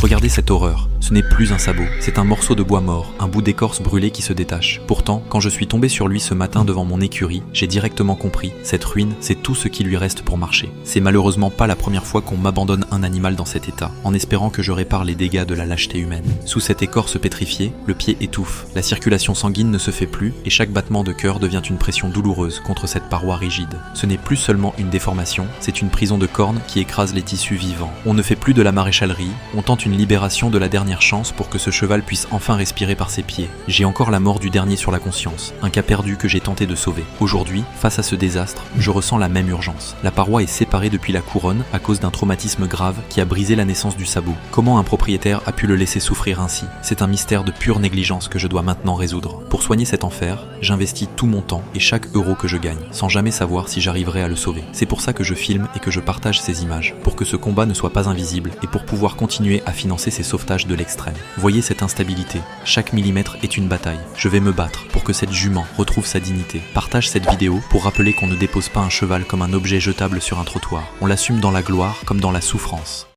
Regardez cette horreur. Ce n'est plus un sabot, c'est un morceau de bois mort, un bout d'écorce brûlée qui se détache. Pourtant, quand je suis tombé sur lui ce matin devant mon écurie, j'ai directement compris, cette ruine, c'est tout ce qui lui reste pour marcher. C'est malheureusement pas la première fois qu'on m'abandonne un animal dans cet état, en espérant que je répare les dégâts de la lâcheté humaine. Sous cette écorce pétrifiée, le pied étouffe, la circulation sanguine ne se fait plus, et chaque battement de cœur devient une pression douloureuse contre cette paroi rigide. Ce n'est plus seulement une déformation, c'est une prison de cornes qui écrase les tissus vivants. On ne fait plus de la maréchalerie, on tente une libération de la dernière chance pour que ce cheval puisse enfin respirer par ses pieds. J'ai encore la mort du dernier sur la conscience, un cas perdu que j'ai tenté de sauver. Aujourd'hui, face à ce désastre, je ressens la même urgence. La paroi est séparée depuis la couronne à cause d'un traumatisme grave qui a brisé la naissance du sabot. Comment un propriétaire a pu le laisser souffrir ainsi? C'est un mystère de pure négligence que je dois maintenant résoudre. Pour soigner cet enfer, j'investis tout mon temps et chaque euro que je gagne, sans jamais savoir si j'arriverai à le sauver. C'est pour ça que je filme et que je partage ces images, pour que ce combat ne soit pas invisible et pour pouvoir continuer à financer ces sauvetages de l'extrême. Voyez cette instabilité, chaque millimètre est une bataille. Je vais me battre pour que cette jument retrouve sa dignité. Partage cette vidéo pour rappeler qu'on ne dépose pas un cheval comme un objet jetable sur un trottoir. On l'assume dans la gloire comme dans la souffrance.